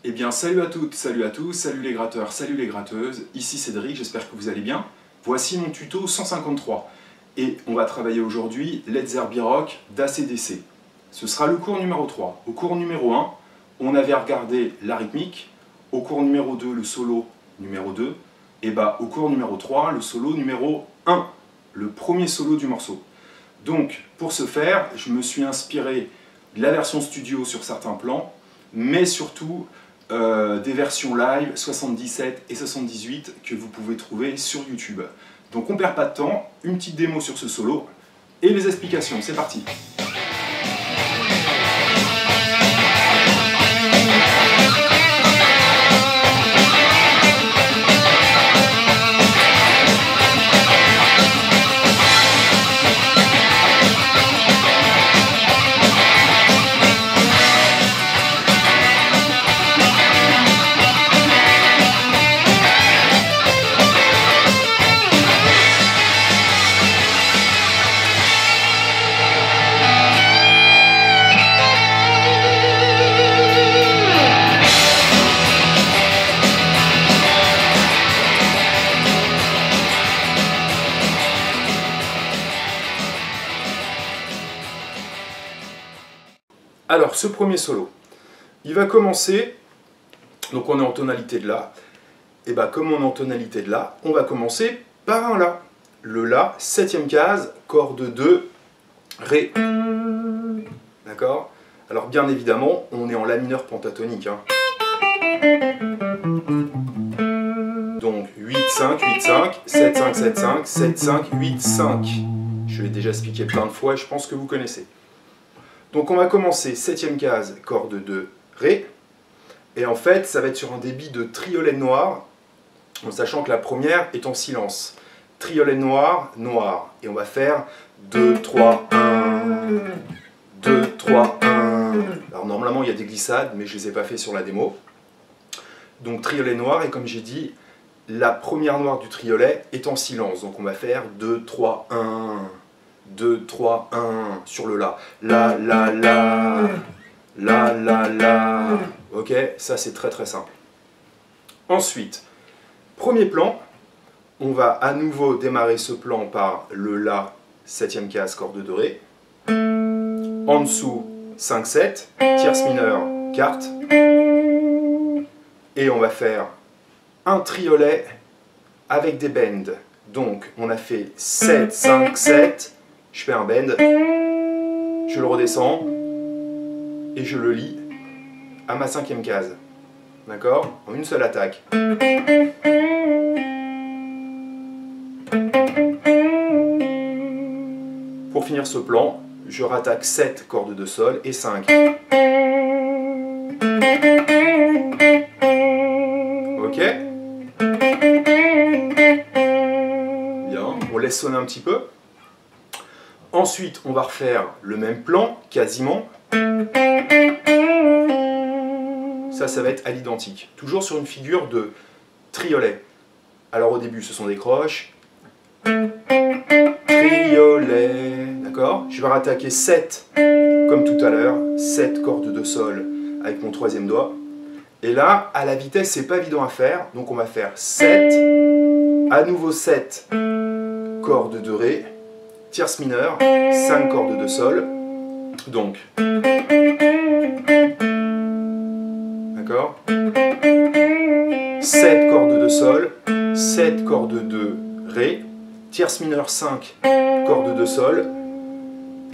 Eh bien, salut à toutes, salut à tous, salut les gratteurs, salut les gratteuses, ici Cédric, j'espère que vous allez bien. Voici mon tuto 153, et on va travailler aujourd'hui Let's There Be Rock d'ACDC. Ce sera le cours numéro 3. Au cours numéro 1, on avait regardé la rythmique, au cours numéro 2, le solo numéro 2, et bah au cours numéro 3, le solo numéro 1, le premier solo du morceau. Donc, pour ce faire, je me suis inspiré de la version studio sur certains plans, mais surtout des versions live 77 et 78 que vous pouvez trouver sur YouTube. Donc on perd pas de temps, une petite démo sur ce solo et les explications, c'est parti. Alors, ce premier solo, il va commencer, donc on est en tonalité de La, et bien comme on est en tonalité de La, on va commencer par un La. Le La, 7e case, corde 2, Ré. D'accord? Alors bien évidemment, on est en La mineur pentatonique. Hein. Donc 8, 5, 8, 5, 7, 5, 7, 5, 7, 5, 8, 5. Je l'ai déjà expliqué plein de fois et je pense que vous connaissez. Donc on va commencer 7e case, corde 2, Ré, et en fait ça va être sur un débit de triolet noir, en sachant que la première est en silence. Triolet noir, noir, et on va faire 2, 3, 1, 2, 3, 1. Alors normalement il y a des glissades, mais je ne les ai pas fait sur la démo. Donc triolet noir, et comme j'ai dit, la première noire du triolet est en silence, donc on va faire 2, 3, 1. 2, 3, 1 sur le La. La, la, la. La, la, la. Ok, ça c'est très très simple. Ensuite, premier plan, on va à nouveau démarrer ce plan par le La, 7e case, corde de Ré. En dessous, 5, 7, tierce mineure, quarte. Et on va faire un triolet avec des bends. Donc, on a fait 7, 5, 7. Je fais un bend, je le redescends et je le lis à ma 5e case. D'accord? En une seule attaque. Pour finir ce plan, je rattaque 7 cordes de sol et 5. Ok? Bien, on laisse sonner un petit peu. Ensuite, on va refaire le même plan, quasiment. Ça va être à l'identique. Toujours sur une figure de triolet. Alors au début, ce sont des croches. Triolet. D'accord? Je vais rattaquer 7, comme tout à l'heure. 7 cordes de sol avec mon 3e doigt. Et là, à la vitesse, c'est pas évident à faire. Donc on va faire 7, à nouveau 7 cordes de Ré. Tierce mineure, 5 cordes de sol, donc, d'accord, 7 cordes de sol, 7 cordes de Ré, tierce mineure 5 cordes de sol,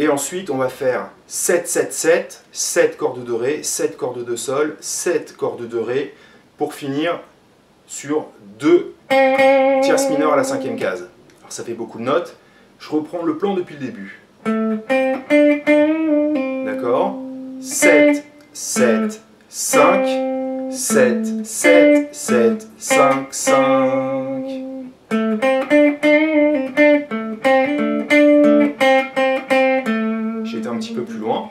et ensuite on va faire 7, 7, 7, 7 cordes de Ré, 7 cordes de sol, 7 cordes de Ré, pour finir sur 2 tierces mineures à la 5e case. Alors ça fait beaucoup de notes. Je reprends le plan depuis le début. D'accord? 7, 7, 5, 7, 7, 7, 5, 5. J'ai été un petit peu plus loin.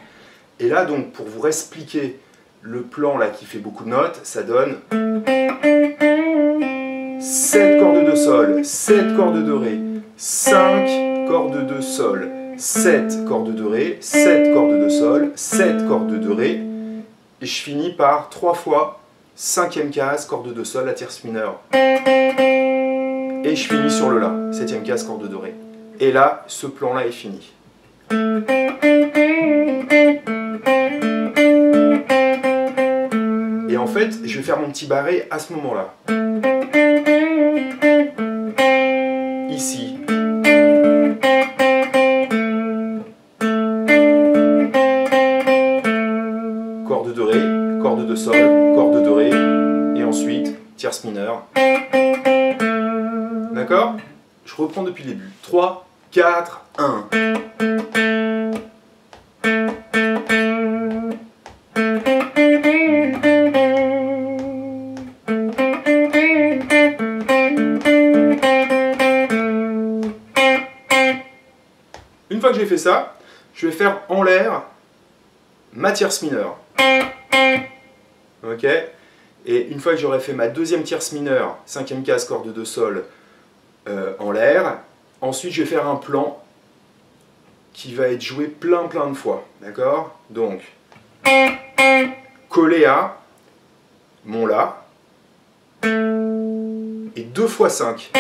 Et là, donc, pour vous expliquer le plan là qui fait beaucoup de notes, ça donne 7 cordes de sol, 7 cordes de Ré, 5 cordes de sol, 7 cordes de Ré, 7 cordes de sol, 7 cordes de Ré, et je finis par 3 fois 5e case, corde de sol, la tierce mineure. Et je finis sur le La, 7e case, corde de Ré. Et là, ce plan-là est fini. Et en fait, je vais faire mon petit barré à ce moment-là. Ici. Corde de Ré, corde de Sol, corde de Ré, et ensuite tierce mineure. D'accord? Je reprends depuis le début. 3, 4, 1. Une fois que j'ai fait ça, je vais faire en l'air ma tierce mineure. Ok? Et une fois que j'aurai fait ma deuxième tierce mineure, 5e case, corde de Sol, en l'air, ensuite je vais faire un plan qui va être joué plein de fois. D'accord? Donc, collé à mon La, et 2 fois 5.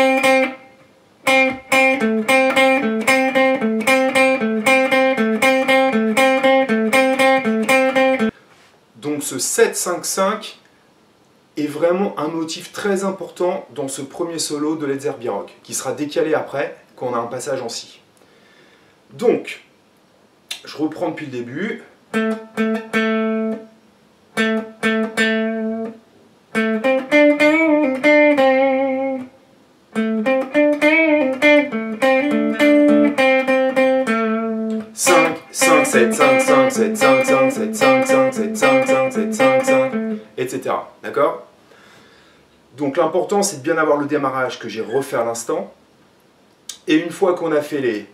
Donc ce 7-5-5 est vraiment un motif très important dans ce premier solo de Led Zeppelin Rock, qui sera décalé après quand on a un passage en Si. Donc, je reprends depuis le début. Etc. D'accord? Donc l'important c'est de bien avoir le démarrage que j'ai refait à l'instant. Et une fois qu'on a fait les...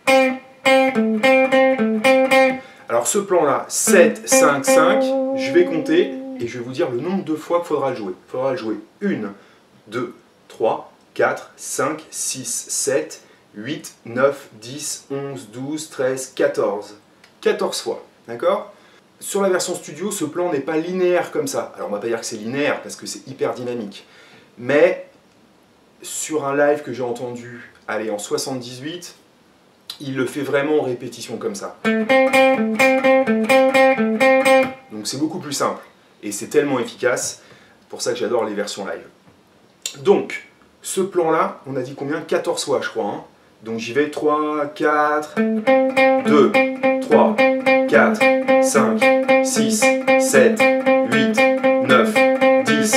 Alors ce plan là, 7, 5, 5, je vais compter et je vais vous dire le nombre de fois qu'il faudra le jouer. Il faudra le jouer 1, 2, 3, 4, 5, 6, 7, 8, 9, 10, 11, 12, 13, 14. 14 fois. D'accord? Sur la version studio, ce plan n'est pas linéaire comme ça. Alors on ne va pas dire que c'est linéaire parce que c'est hyper dynamique. Mais sur un live que j'ai entendu, allez, en 78, il le fait vraiment en répétition comme ça. Donc c'est beaucoup plus simple. Et c'est tellement efficace. C'est pour ça que j'adore les versions live. Donc, ce plan-là, on a dit combien? 14 fois, je crois. Hein. Donc j'y vais 3, 4, 2, 3, 4, 5, 6, 7, 8, 9, 10,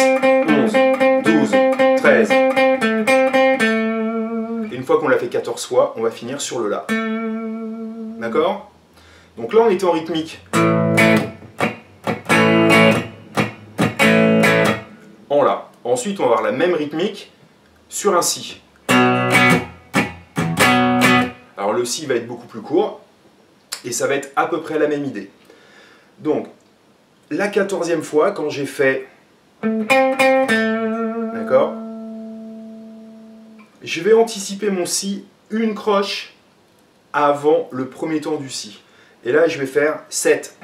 11, 12, 13. Et une fois qu'on l'a fait 14 fois, on va finir sur le La. D'accord? Donc là, on était en rythmique. En La. Ensuite, on va avoir la même rythmique sur un Si. Alors le Si va être beaucoup plus court. Et ça va être à peu près la même idée. Donc, la 14e fois, quand j'ai fait... D'accord? Je vais anticiper mon Si une croche avant le premier temps du Si. Et là, je vais faire 7.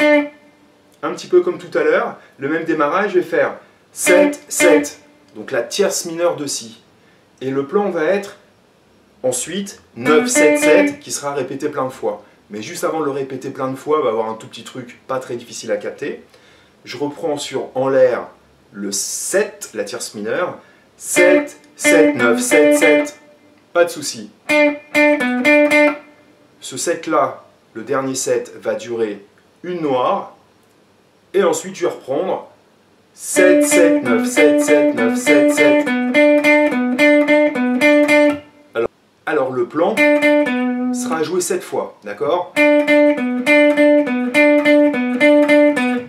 Un petit peu comme tout à l'heure, le même démarrage, je vais faire 7, 7. Donc la tierce mineure de Si. Et le plan va être ensuite 9, 7, 7, qui sera répété plein de fois. Mais juste avant de le répéter plein de fois, on va avoir un tout petit truc pas très difficile à capter. Je reprends sur en l'air le 7, la tierce mineure. 7, 7, 9, 7, 7. Pas de souci. Ce 7 là, le dernier 7, va durer une noire. Et ensuite, je vais reprendre 7, 7, 9, 7, 7, 9, 7, 7. Alors le plan sera joué 7 fois, d'accord?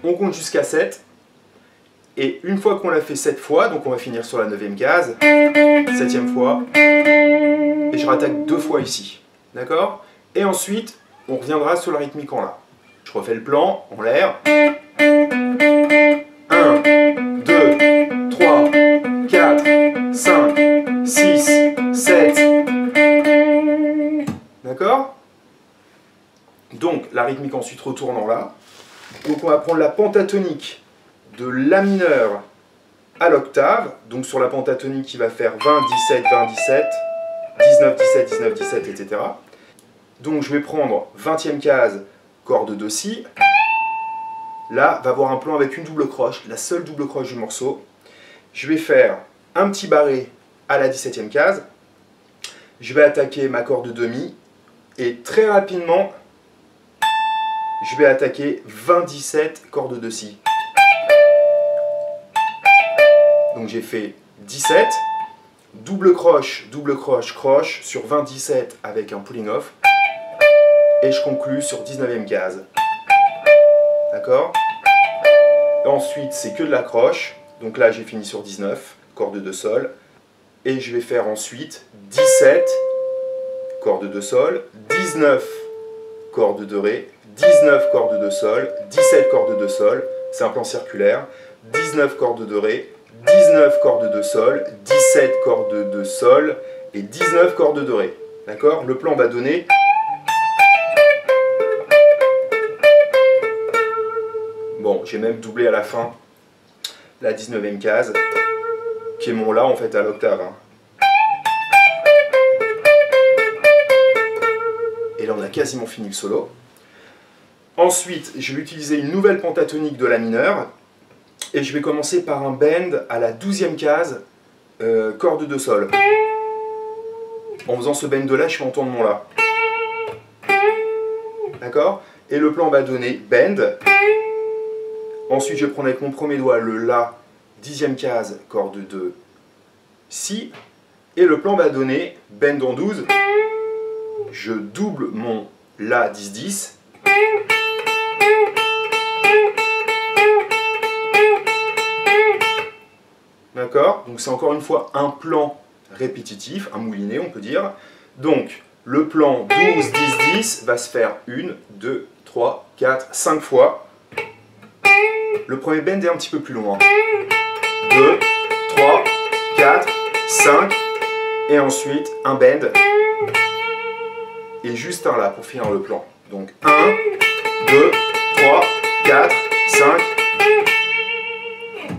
On compte jusqu'à 7. Et une fois qu'on l'a fait 7 fois, donc on va finir sur la 9e case, 7e fois, et je rattaque 2 fois ici, d'accord? Et ensuite, on reviendra sur la rythmique en La. Je refais le plan en l'air. 1, 2, 3, 4, 5, 6, 7. D'accord? Donc la rythmique ensuite retourne en La. Donc on va prendre la pentatonique de La mineur à l'octave, donc sur la pentatonique qui va faire 20, 17, 20, 17, 19, 17, 19, 17, etc. Donc je vais prendre 20e case, corde de Si. Là, va avoir un plan avec une double croche, la seule double croche du morceau. Je vais faire un petit barré à la 17e case. Je vais attaquer ma corde de Mi. Et très rapidement, je vais attaquer 27 cordes de Si. Donc j'ai fait 17, double croche, croche sur 27 avec un pulling off. Et je conclue sur 19e case. D'accord? Ensuite, c'est que de la croche. Donc là, j'ai fini sur 19, corde de Sol. Et je vais faire ensuite 17, corde de Sol, 19, corde de Ré, 19 cordes de Sol, 17 cordes de Sol. C'est un plan circulaire. 19 cordes de Ré, 19 cordes de Sol, 17 cordes de Sol et 19 cordes de Ré. D'accord? Le plan va donner... Bon, j'ai même doublé à la fin la 19e case, qui est mon La en fait à l'octave. Hein. Et là on a quasiment fini le solo. Ensuite, je vais utiliser une nouvelle pentatonique de La mineur. Et je vais commencer par un bend à la 12e case, corde de Sol. En faisant ce bend là, je fais entendre mon La. D'accord? Et le plan va donner bend. Ensuite, je vais prendre avec mon premier doigt le La, 10e case, corde de Si. Et le plan va donner bend en 12. Je double mon La 10-10. D'accord? Donc c'est encore une fois un plan répétitif, un moulinet on peut dire. Donc le plan 12-10-10 va se faire 1, 2, 3, 4, 5 fois. Le premier bend est un petit peu plus long. 2, 3, 4, 5. Et ensuite un bend. Et juste un La pour finir le plan. Donc 1, 2, 3, 4, 5.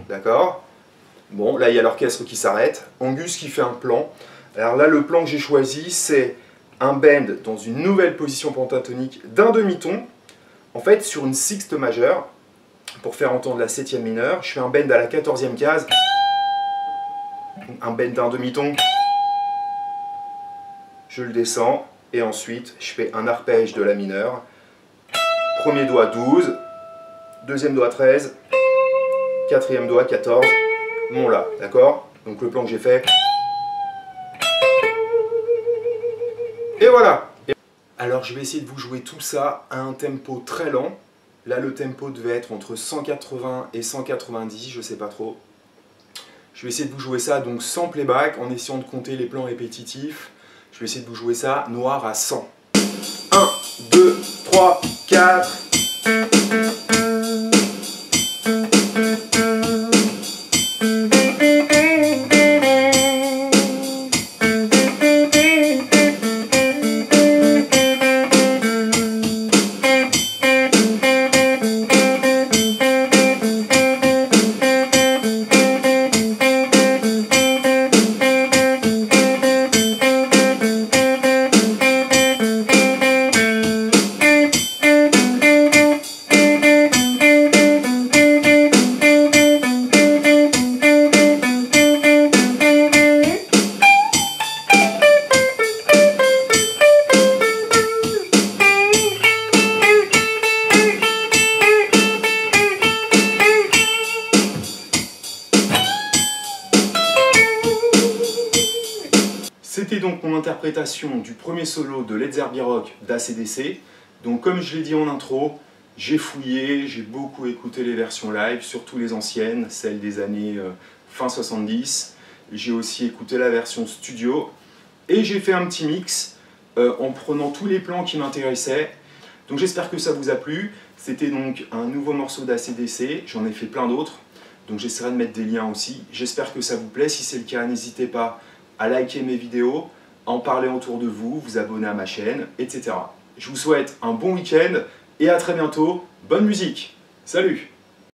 D'accord? Bon, là il y a l'orchestre qui s'arrête. Angus qui fait un plan. Alors là, le plan que j'ai choisi, c'est un bend dans une nouvelle position pentatonique d'un demi-ton. En fait, sur une sixte majeure. Pour faire entendre la 7e mineure, je fais un bend à la 14e case. Un bend d'un demi-ton. Je le descends. Et ensuite, je fais un arpège de La mineur. Premier doigt 12. Deuxième doigt 13. Quatrième doigt 14. Mon La, d'accord? Donc le plan que j'ai fait. Et voilà! Alors je vais essayer de vous jouer tout ça à un tempo très lent. Là le tempo devait être entre 180 et 190, je sais pas trop. Je vais essayer de vous jouer ça donc sans playback, en essayant de compter les plans répétitifs. Je vais essayer de vous jouer ça noir à 100. 1, 2, 3, 4... C'était donc mon interprétation du premier solo de Led Zeppelin Rock d'ACDC. Donc comme je l'ai dit en intro, j'ai fouillé, j'ai beaucoup écouté les versions live, surtout les anciennes, celles des années fin 70. J'ai aussi écouté la version studio. Et j'ai fait un petit mix en prenant tous les plans qui m'intéressaient. Donc j'espère que ça vous a plu. C'était donc un nouveau morceau d'ACDC, j'en ai fait plein d'autres. Donc j'essaierai de mettre des liens aussi. J'espère que ça vous plaît. Si c'est le cas, n'hésitez pas à liker mes vidéos, à en parler autour de vous, vous abonner à ma chaîne, etc. Je vous souhaite un bon week-end et à très bientôt. Bonne musique. Salut!